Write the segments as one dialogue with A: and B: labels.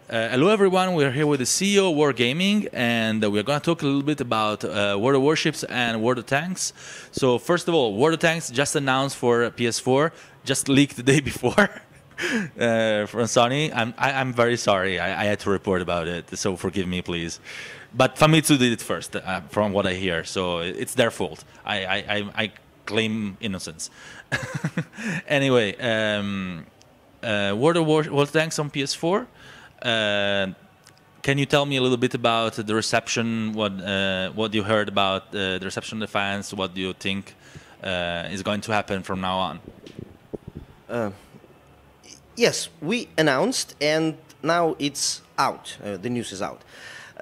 A: Hello everyone, we're here with the CEO of Wargaming, and we're going to talk a little bit about World of Warships and World of Tanks. So first of all, World of Tanks just announced for PS4, just leaked the day before from Sony. I'm very sorry, I had to report about it, so forgive me please. But Famitsu did it first, from what I hear, so it's their fault. I claim innocence. Anyway, World of Tanks on PS4. Can you tell me a little bit about the reception? What you heard about the reception of the fans? What do you think is going to happen from now on?
B: Yes, we announced, and now it's out. The news is out.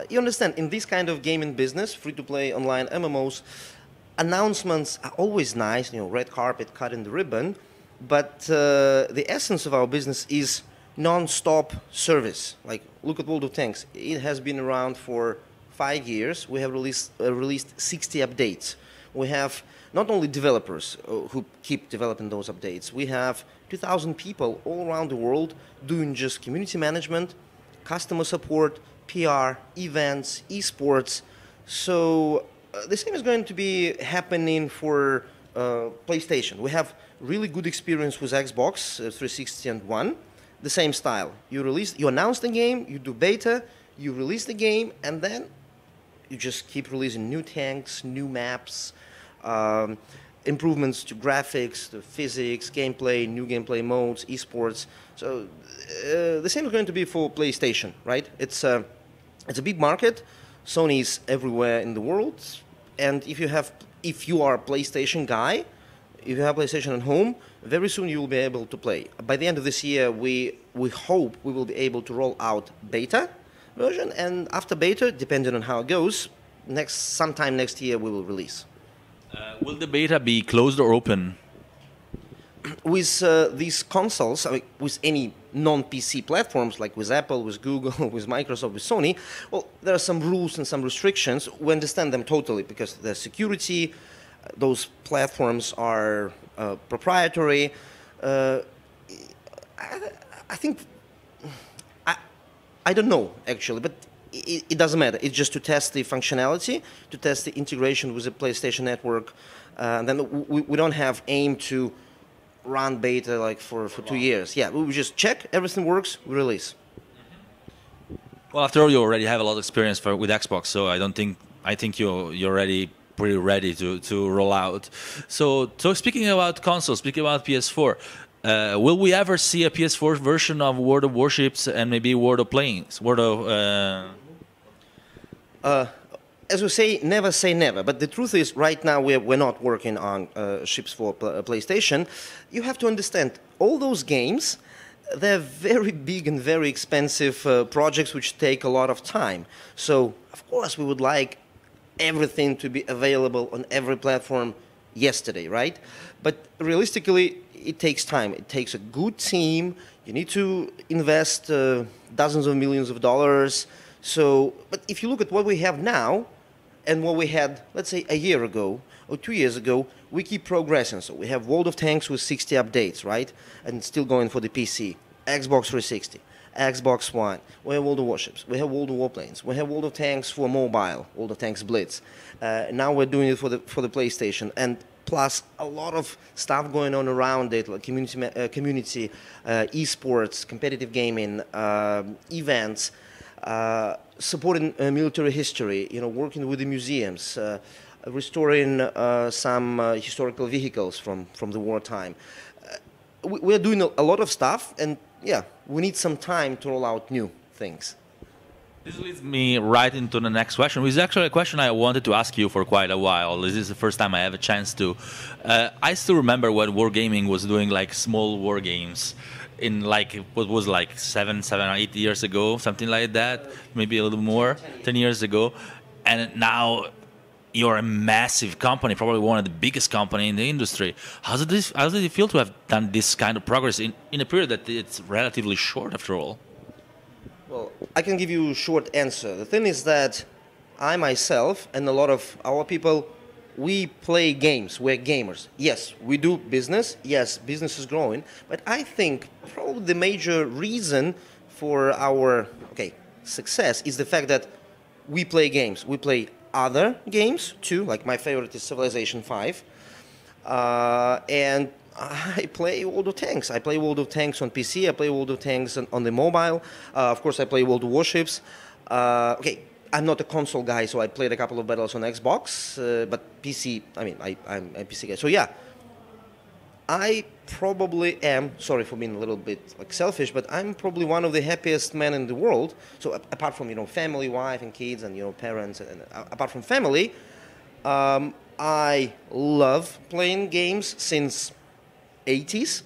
B: You understand, in this kind of gaming business, free-to-play online MMOs, announcements are always nice. You know, red carpet, cutting the ribbon. But the essence of our business is non-stop service. Like, look at World of Tanks. It has been around for 5 years. We have released 60 updates. We have not only developers who keep developing those updates. We have 2,000 people all around the world doing just community management, customer support, PR, events, esports. So the same is going to be happening for PlayStation. We have really good experience with Xbox 360 and One. The same style. You announce the game, you do beta, you release the game, and then you just keep releasing new tanks, new maps, improvements to graphics, to physics, gameplay, new gameplay modes, esports. So the same is going to be for PlayStation, right? It's a big market. Sony is everywhere in the world, and if you are a PlayStation guy, if you have PlayStation at home, very soon you will be able to play. By the end of this year, we hope we will be able to roll out beta version, and after beta, depending on how it goes, sometime next year we will release.
A: Will the beta be closed or open?
B: With these consoles, with any non-PC platforms, like with Apple, with Google, with Microsoft, with Sony, well, there are some rules and some restrictions. We understand them totally because the security, those platforms are proprietary. I think, I don't know actually, but it doesn't matter. It's just to test the functionality, to test the integration with the PlayStation Network. And then we don't have aim to run beta like for 2 years. Yeah, we just check, everything works, we release.
A: Well, after all, you already have a lot of experience with Xbox, so I think you're already pretty ready to roll out. So speaking about consoles, speaking about PS4, will we ever see a PS4 version of World of Warships and maybe World of Planes?
B: As we say never. But the truth is, right now we're not working on ships for PlayStation. You have to understand, all those games, they're very big and very expensive projects which take a lot of time. So, of course, we would like everything to be available on every platform yesterday, right? But realistically, it takes time. It takes a good team. You need to invest dozens of millions of dollars. So, but if you look at what we have now and what we had, let's say, a year ago or 2 years ago, we keep progressing. So we have World of Tanks with 60 updates, right? And still going for the PC, Xbox 360. Xbox One, we have World of Warships, we have World of Warplanes, we have World of Tanks for mobile, World of Tanks Blitz. Now we're doing it for the PlayStation, and plus a lot of stuff going on around it, like community, esports, competitive gaming, events, supporting military history, working with the museums, restoring some historical vehicles from the wartime. We're doing a lot of stuff, and yeah, we need some time to roll out new things.
A: This leads me right into the next question, which is actually a question I wanted to ask you for quite a while. This is the first time I have a chance to. I still remember when Wargaming was doing like small war games in like, what was like 7 or 8 years ago, something like that, maybe a little more, 10 years ago. And now you're a massive company, probably one of the biggest company in the industry. How did it feel to have done this kind of progress in a period that it's relatively short after all?
B: Well, I can give you a short answer. The thing is that I myself and a lot of our people, we play games, we're gamers. Yes, we do business, yes, business is growing, but I think probably the major reason for our success is the fact that we play games. We play other games too. Like my favorite is Civilization 5, and I play World of Tanks. I play World of Tanks on PC. I play World of Tanks on the mobile. Of course, I play World of Warships. I'm not a console guy, so I played a couple of battles on Xbox, but PC. I mean, I'm a PC guy. So yeah, I probably am. Sorry for being a little bit selfish, but I'm probably one of the happiest men in the world. So apart from family, wife, and kids, and parents, and apart from family, I love playing games since 80s,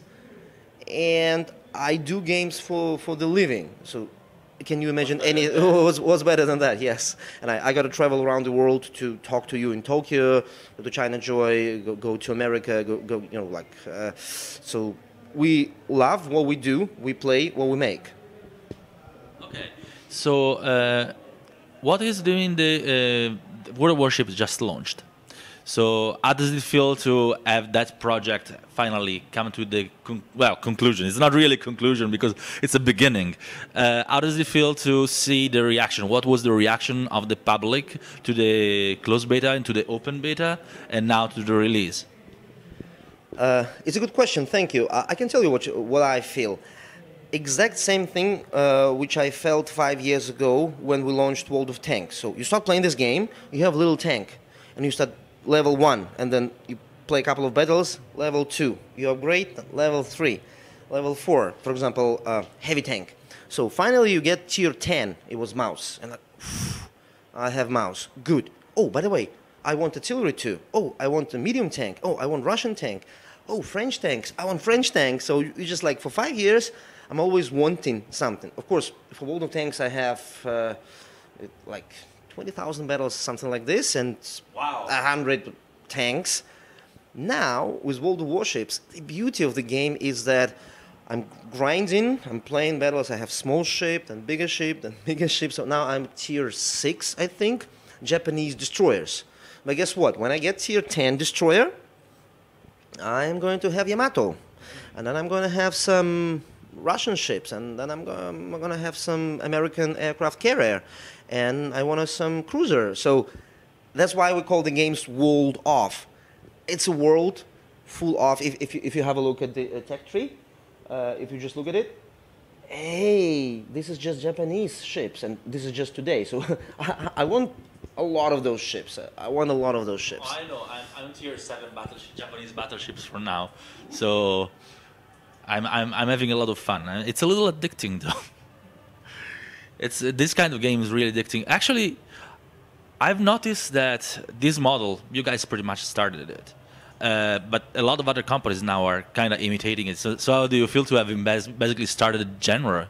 B: and I do games for the living. So can you imagine what's better than that? Yes. And I got to travel around the world to talk to you in Tokyo, go to China Joy, go to America, so we love what we do, we play what we make.
A: Okay. So what is doing the World of Warships just launched? So how does it feel to have that project finally come to the conclusion? It's not really a conclusion because it's a beginning. How does it feel to see the reaction? What was the reaction of the public to the closed beta and to the open beta and now to the release?
B: It's a good question, thank you. I can tell you what I feel. Exact same thing which I felt 5 years ago when we launched World of Tanks. So you start playing this game, you have a little tank, and you start level 1, and then you play a couple of battles, level 2. You upgrade, level 3. Level 4, for example, heavy tank. So finally you get tier 10, it was mouse. And I have mouse, good. Oh, by the way, I want artillery too. Oh, I want a medium tank. Oh, I want Russian tank. Oh, French tanks, I want French tanks. So you just for 5 years, I'm always wanting something. Of course, for World of Tanks I have 20,000 battles, something like this, and
A: wow,
B: 100 tanks. Now, with World of Warships, the beauty of the game is that I'm grinding, I'm playing battles, I have small ship, and bigger ship, and bigger ship, so now I'm tier 6, I think, Japanese destroyers. But guess what? When I get tier 10 destroyer, I'm going to have Yamato, and then I'm going to have some Russian ships, and then I'm going to have some American aircraft carrier, and I want some cruiser. So that's why we call the games world of. It's a world full of, if you have a look at the tech tree, if you just look at it, hey, this is just Japanese ships, and this is just today. So I want a lot of those ships. I want a lot of those ships.
A: Oh, I know. I'm tier 7 Japanese battleships for now. So I'm having a lot of fun. It's a little addicting, though. It's this kind of game is really addicting. Actually, I've noticed that this model, you guys pretty much started it, but a lot of other companies now are kind of imitating it. So how do you feel to have basically started a genre?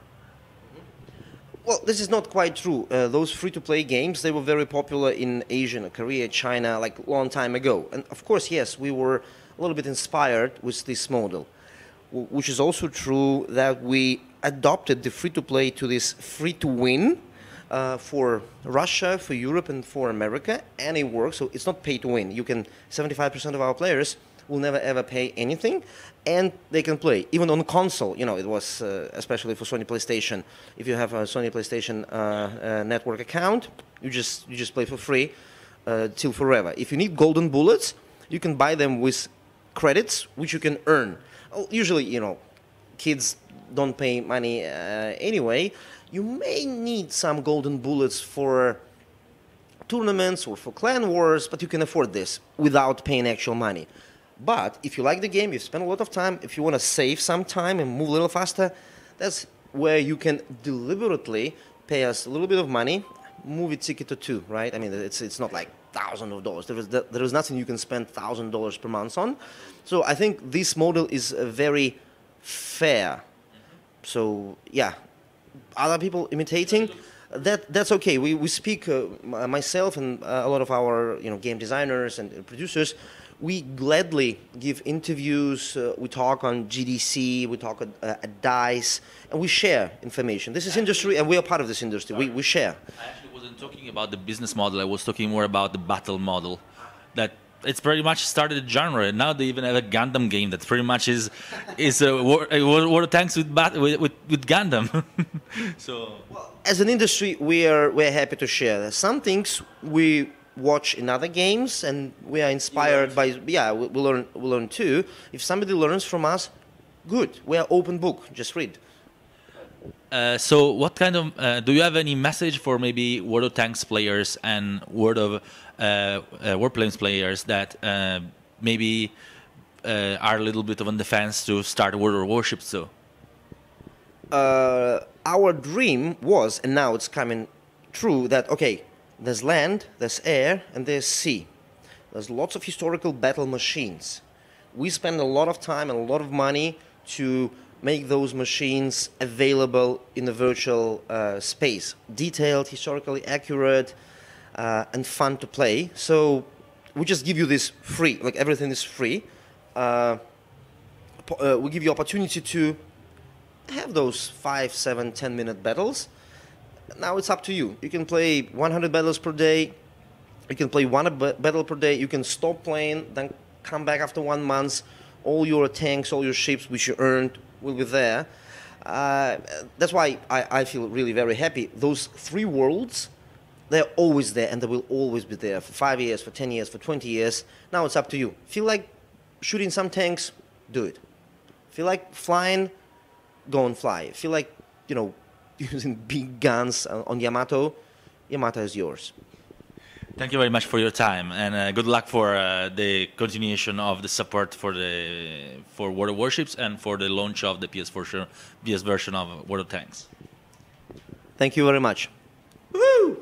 B: Well, this is not quite true. Those free-to-play games, they were very popular in Asia, Korea, China, a long time ago. And of course, yes, we were a little bit inspired with this model, which is also true that we adopted the free-to-play to this free-to-win for Russia, for Europe, and for America, and it works. So it's not pay-to-win. 75% of our players will never ever pay anything, and they can play even on console. It was especially for Sony PlayStation. If you have a Sony PlayStation network account, you just play for free till forever. If you need golden bullets, you can buy them with credits, which you can earn. Usually, kids don't pay money anyway. You may need some golden bullets for tournaments or for clan wars, but you can afford this without paying actual money. But if you like the game, you spend a lot of time, if you want to save some time and move a little faster, that's where you can deliberately pay us a little bit of money, movie ticket or two, right? I mean, it's not like thousands of dollars. There is nothing you can spend $1,000 per month on. So I think this model is very fair. So yeah, other people imitating, that's okay. We speak, myself and a lot of our game designers and producers, we gladly give interviews, we talk on GDC, we talk at DICE, and we share information. This is industry, and we are part of this industry. We share.
A: I actually wasn't talking about the business model. I was talking more about the battle model. That it's pretty much started a genre. Now they even have a Gundam game that pretty much is World of Tanks with Gundam. So
B: as an industry, we're happy to share. Some things we watch in other games, and we are inspired by. Yeah, we learn too. If somebody learns from us, good. We are open book. Just read.
A: So what kind of do you have any message for maybe World of Tanks players and World of Warplanes players that maybe are a little bit on the fence to start World of Warships too?
B: Our dream was, and now it's coming true, that okay, there's land, there's air, and there's sea. There's lots of historical battle machines. We spend a lot of time and a lot of money to make those machines available in the virtual space. Detailed, historically accurate, and fun to play. So we just give you this free, like everything is free. We give you opportunity to have those 5, 7, 10-minute battles. Now it's up to you. You can play 100 battles per day. You can play one battle per day. You can stop playing, then come back after 1 month. All your tanks, all your ships which you earned will be there. That's why I feel really very happy. Those 3 worlds, they're always there, and they will always be there for 5 years, for 10 years, for 20 years. Now it's up to you. Feel like shooting some tanks? Do it. Feel like flying? Go and fly. Feel like, using big guns on Yamato? Yamato is yours.
A: Thank you very much for your time, and good luck for the continuation of the support for World of Warships and for the launch of the PS4 PS version of World of Tanks.
B: Thank you very much. Woo!